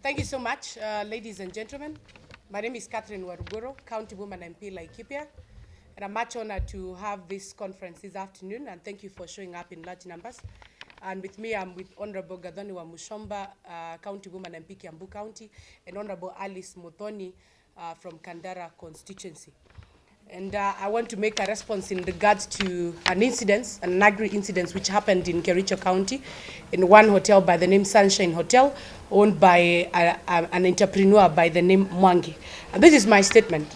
Thank you so much, ladies and gentlemen. My name is Catherine Warugoro, County Woman MP Laikipia, and I'm much honored to have this conference this afternoon, and thank you for showing up in large numbers. And with me, I'm with Honorable Gadhoni wa Mushomba, County Woman MP Kiambu County, and Honorable Alice Muthoni from Kandara constituency. And I want to make a response in regards to an incident, an agri incident which happened in Kericho County in one hotel by the name Sunshine Hotel, owned by an entrepreneur by the name Mwangi. And this is my statement.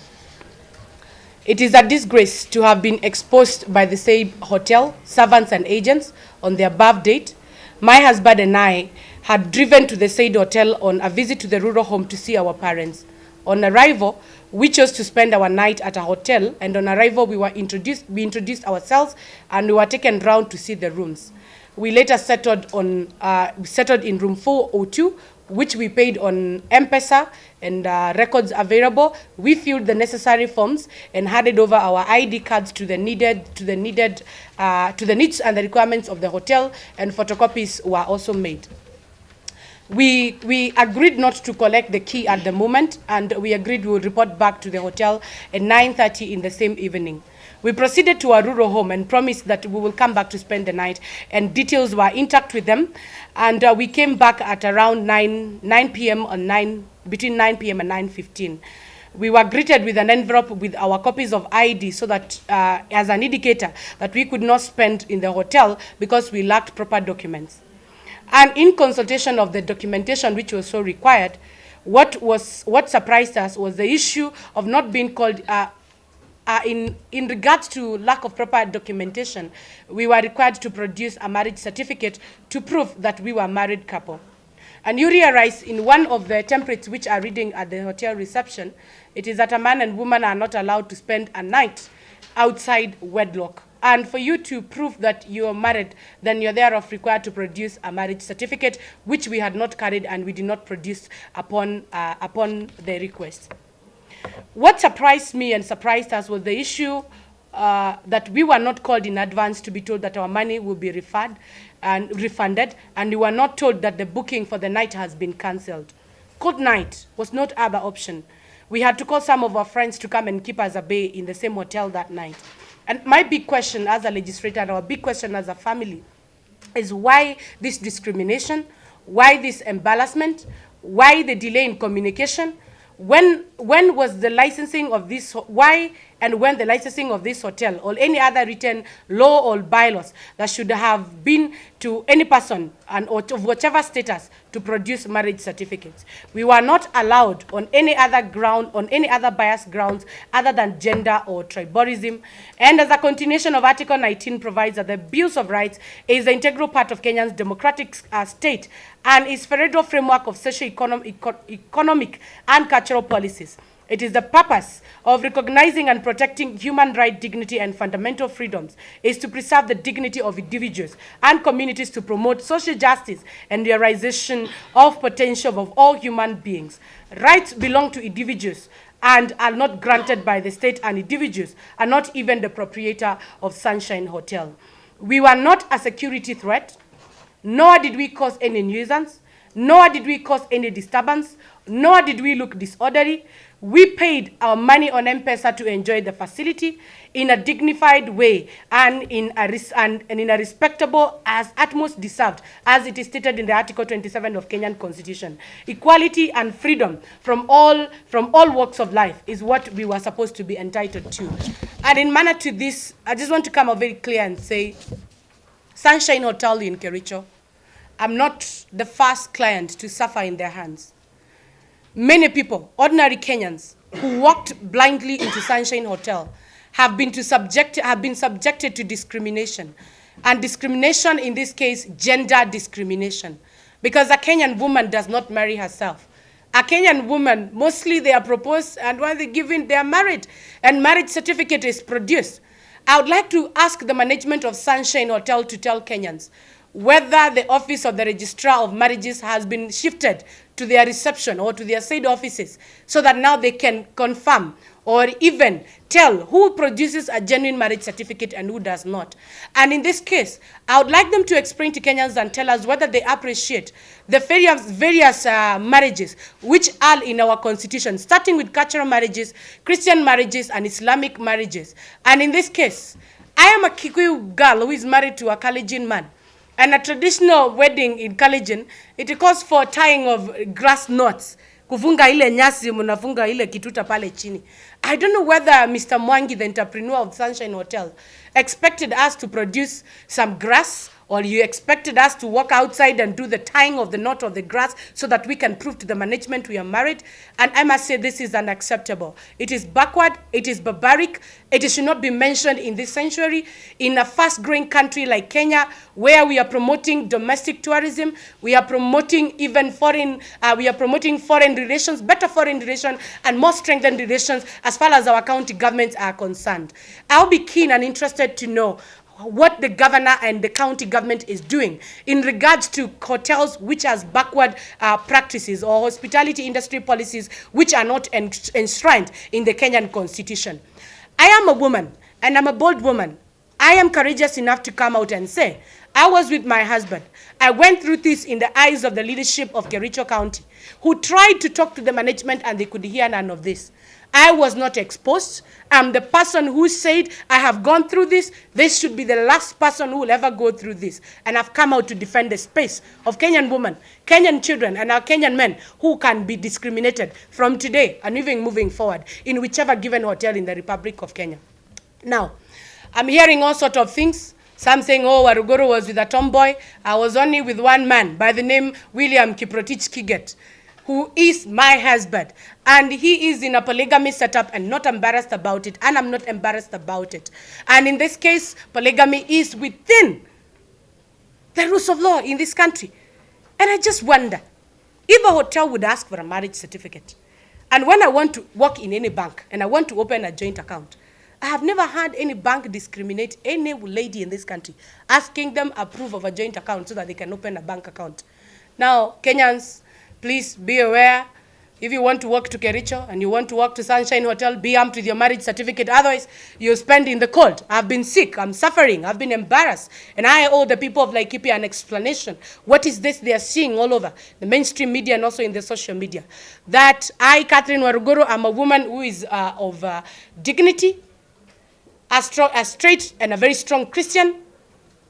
It is a disgrace to have been exposed by the said hotel, servants and agents on the above date. My husband and I had driven to the said hotel on a visit to the rural home to see our parents. On arrival, we chose to spend our night at a hotel, and on arrival, we introduced ourselves, and we were taken round to see the rooms. We later settled in room 402, which we paid on M-Pesa and records available. We filled the necessary forms and handed over our ID cards to the needs and the requirements of the hotel, and photocopies were also made. We agreed not to collect the key at the moment, and we agreed we would report back to the hotel at 9:30 in the same evening. We proceeded to our rural home and promised that we will come back to spend the night, and details were intact with them. And we came back at around 9 p.m. between 9 p.m. and 9:15. We were greeted with an envelope with our copies of ID, so that as an indicator that we could not spend in the hotel because we lacked proper documents. And in consultation of the documentation which was so required, what surprised us was the issue of not being called, in regards to lack of proper documentation, we were required to produce a marriage certificate to prove that we were a married couple. And you realize in one of the templates which are reading at the hotel reception, it is that a man and woman are not allowed to spend a night outside wedlock. And for you to prove that you are married, then you're thereof required to produce a marriage certificate, which we had not carried and we did not produce upon the request. What surprised me and surprised us was the issue that we were not called in advance to be told that our money will be refunded, and we were not told that the booking for the night has been cancelled. Cold night was not other option. We had to call some of our friends to come and keep us at bay in the same hotel that night. And my big question as a legislator, and our big question as a family, is why this discrimination, why this embarrassment, why the delay in communication? When was the licensing of this, why and when the licensing of this hotel or any other written law or bylaws that should have been to any person and or of whichever status to produce marriage certificates? We were not allowed on any other ground, on any other bias grounds other than gender or tribalism. And as a continuation of Article 19 provides that the Bills of Rights is an integral part of Kenya's democratic state and its federal framework of socio-economic and cultural policies. It is the purpose of recognizing and protecting human rights, dignity, and fundamental freedoms is to preserve the dignity of individuals and communities, to promote social justice and the realization of potential of all human beings. Rights belong to individuals and are not granted by the state, and individuals are not even the proprietor of Sunshine Hotel. We were not a security threat, nor did we cause any nuisance, nor did we cause any disturbance, nor did we look disorderly. We paid our money on M-Pesa to enjoy the facility in a dignified way and in a respectable, as utmost deserved, as it is stated in the Article 27 of Kenyan Constitution. Equality and freedom from all walks of life is what we were supposed to be entitled to. And in manner to this, I just want to come out very clear and say, Sunshine Hotel in Kericho, I'm not the first client to suffer in their hands. Many people, ordinary Kenyans, who walked blindly into Sunshine Hotel have been subjected to discrimination. And discrimination, in this case, gender discrimination. Because a Kenyan woman does not marry herself. A Kenyan woman, mostly they are proposed, and when they're given, they are married, and marriage certificate is produced. I would like to ask the management of Sunshine Hotel to tell Kenyans whether the office of the Registrar of Marriages has been shifted to their reception or to their said offices, so that now they can confirm or even tell who produces a genuine marriage certificate and who does not. And in this case, I would like them to explain to Kenyans and tell us whether they appreciate the various marriages which are in our constitution, starting with cultural marriages, Christian marriages, and Islamic marriages. And in this case, I am a Kikuyu girl who is married to a Kalenjin man. And a traditional wedding in Kalenjin, it calls for tying of grass knots. Kufunga ile nyasi, munafunga ile kituta pale chini. I don't know whether Mr. Mwangi, the entrepreneur of Sunshine Hotel, expected us to produce some grass, or you expected us to walk outside and do the tying of the knot of the grass so that we can prove to the management we are married. And I must say this is unacceptable. It is backward, it is barbaric, it should not be mentioned in this century. In a fast-growing country like Kenya, where we are promoting domestic tourism, we are promoting even foreign relations, better foreign relations, and more strengthened relations as far as our county governments are concerned. I'll be keen and interested to know what the governor and the county government is doing in regards to hotels which has backward practices or hospitality industry policies which are not enshrined in the Kenyan constitution. I am a woman, and I'm a bold woman. I am courageous enough to come out and say, I was with my husband. I went through this in the eyes of the leadership of Kericho County, who tried to talk to the management and they could hear none of this. I was not exposed. I'm the person who said, I have gone through this. This should be the last person who will ever go through this. And I've come out to defend the space of Kenyan women, Kenyan children, and our Kenyan men who can be discriminated from today and even moving forward in whichever given hotel in the Republic of Kenya. Now, I'm hearing all sorts of things. Some saying, oh, Waruguru was with a tomboy. I was only with one man by the name William Kiprotich Kiget, who is my husband. And he is in a polygamy setup and not embarrassed about it. And I'm not embarrassed about it. And in this case, polygamy is within the rules of law in this country. And I just wonder, if a hotel would ask for a marriage certificate, and when I want to work in any bank and I want to open a joint account, I have never had any bank discriminate any lady in this country, asking them approve of a joint account so that they can open a bank account. Now, Kenyans, please be aware, if you want to walk to Kericho and you want to walk to Sunshine Hotel, be armed with your marriage certificate. Otherwise, you spend in the cold. I've been sick, I'm suffering, I've been embarrassed. And I owe the people of Laikipia an explanation. What is this they are seeing all over the mainstream media and also in the social media? That I, Catherine Waruguru, am a woman who is of dignity, a straight and a very strong Christian.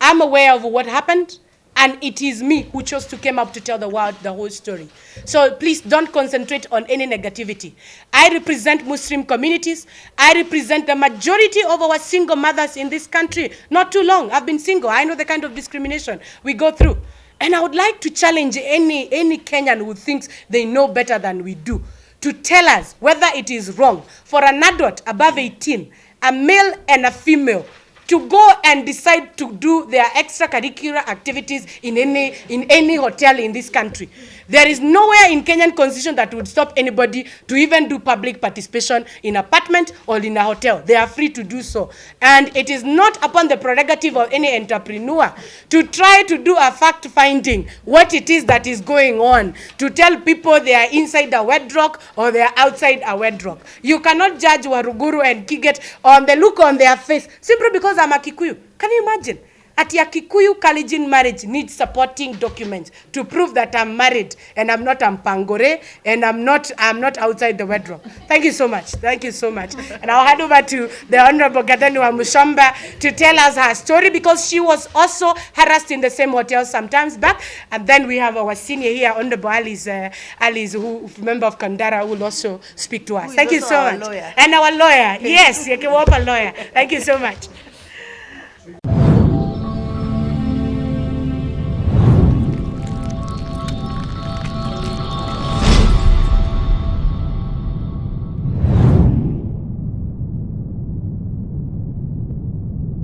I'm aware of what happened. And it is me who chose to come up to tell the world the whole story. So please don't concentrate on any negativity. I represent Muslim communities. I represent the majority of our single mothers in this country. Not too long. I've been single. I know the kind of discrimination we go through. And I would like to challenge any Kenyan who thinks they know better than we do to tell us whether it is wrong for an adult above 18, a male and a female, to go and decide to do their extracurricular activities in any hotel in this country. There is nowhere in Kenyan constitution that would stop anybody to even do public participation in apartment or in a hotel. They are free to do so. And it is not upon the prerogative of any entrepreneur to try to do a fact-finding what it is that is going on, to tell people they are inside a wedlock or they are outside a wedlock. You cannot judge Waruguru and Kiget on the look on their face simply because I'm a Kikuyu. Can you imagine? At a Kikuyu Kalenjin marriage needs supporting documents to prove that I'm married and I'm not Mpangore and I'm not outside the wedlock. Thank you so much. Thank you so much. And I'll hand over to the Honorable Gadani Mushamba to tell us her story, because she was also harassed in the same hotel some times back. And then we have our senior here, Honorable Alice, who member of Kandara, who will also speak to us. Thank you so much. Lawyer. And our lawyer. Yes, you can walk a lawyer. Thank you so much.